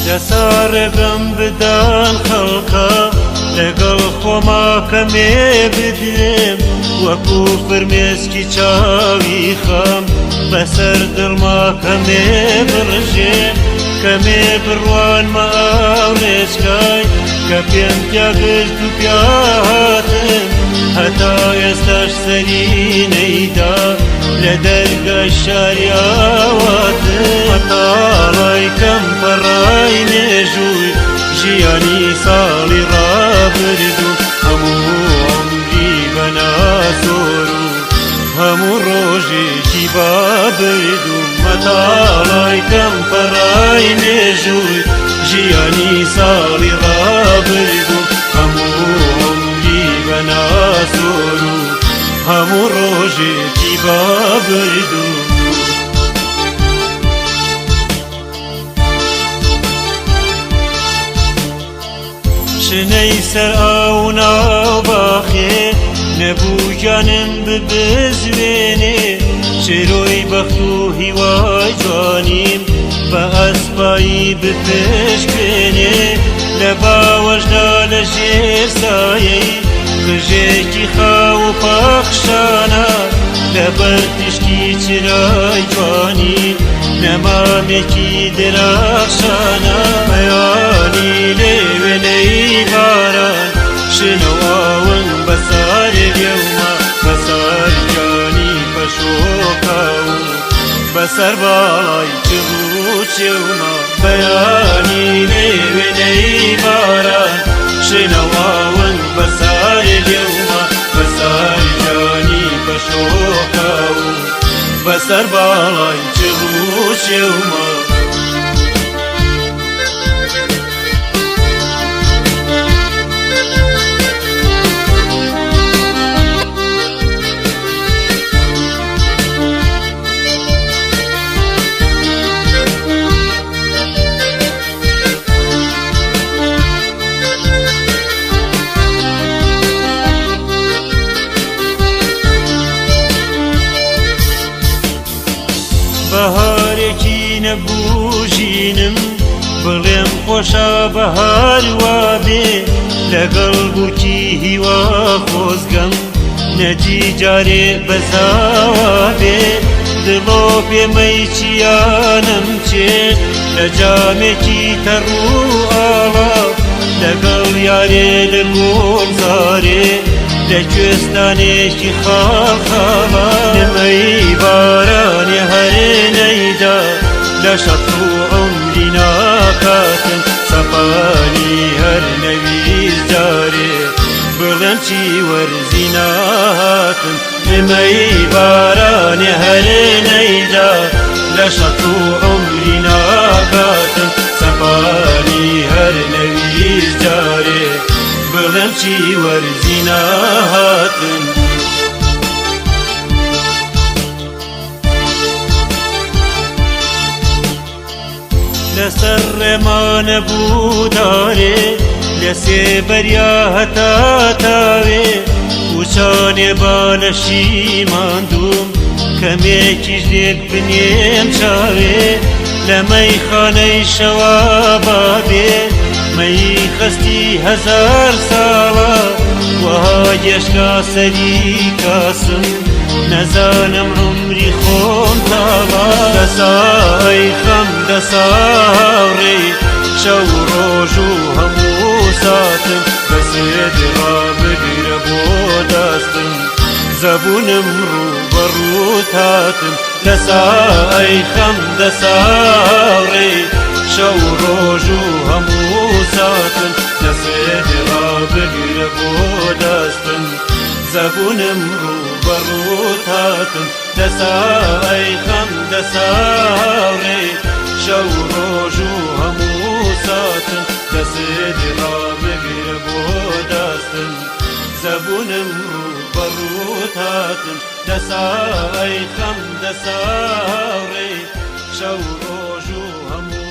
دەسارەگەم بدان خەڵکە لەگەڵ خۆما کەمێ بدرێم وەکو فرمێسکی چاوی خەم بەسەر دڵما کەمێ بڕژێم کەمێ بڕوانمە ئەو ڕێچکای کە پێم تیاگرت و پیاتم هەتا ئێستاش سەری نەیدا لە دەرگای شاریاواتم مەتاڵای کەم بەڕای مێژووی ژیانی ساڵی ڕابردوو هەموو عەمری بەناسۆر و هەموو ڕۆژێکی بابردوو مەتاڵای کەم بەڕای مێژووی ژیانی ساڵی ڕابردوو هەموو عەمری بەناسۆر و هەموو ڕۆژێکی بابردوو شنەی سەر ئاو ناو باخێ نەبوو جانم ببزوێنێ شێرۆی بەخت و هیوای جوانیم بە ئەسپایی بپشکێنێ لە باوەشدا لە ژێر سایەی خژێکی خاو و پەخشانە لەبەر تشکی چرای جوانی نەمامێکی درەخشانە بەیانی لێ وێنەی باران شنەو ئاون بەسار لێومە بەسار جانی پەشۆکاو بەسەر باڵای چڕوو چێومە بەیانی لێ وێنەی باران شنەو ئاون بەسار لێومە بەسار جانی پەشۆکاو بەسەر باڵای چڕوو چێومە بەهارێکی نەبوو ژینم بڵێم خۆشە بەهار وابێ لەگەڵ بووکی هیوا خۆزگەم نەجی جارێ بەزاوا بێ دڵۆ پێمەی چیانم چێت لە جامێکی تەڕوو ئاڵا لەگەڵ یارێ لە گۆڵزارێ لە کوێستانێکی خاڵخاڵا نمەی بارانێ هەرێ نەیدا لە شەڕ و عەمری ناکاتم سەپانی هەر نەویست جارێ بڵێم چی وەرزی ناهاتم نمەی بارانێ هەرێ نەیدا لە شەڕ و عەمری ناکاتم سەپانی هەر نەویست جارێ بڵێم چی وەرزی ناهاتم لەسەر ڕێمانە بوو دارێ لە سێبەریا هەتا تاوێ وچانێ بانەشی ماندووم کەمێکیش لێک بنێم چاوێ لە مەیخانەی شەوا بابێ مەی خەستی هەزار ساڵە وەها گێشکا سەری کاسم نەزانم عمری خۆم تاڵا دەسای خەم دەساڕێ شەو ڕۆژ و هەموو ساتم بەسێت ڕابگرە بۆ دەستم زەبوونم ڕوبەڕووت هاتم دەسای خەم دەساڕێ شەو ڕۆژ و هەموو ساتم دەسێت ڕابگرە بۆ دەستم زەبوونم ڕوبەڕووت هاتم دەسای خەم دەساڕێ شەو ڕۆژ و هەموو ساتم دەسێت ڕابگرە بۆ دەستم زەبوونم ڕوبەڕووت هاتم دەسای خەم دەساڕێ شەو ڕۆژ و هەموو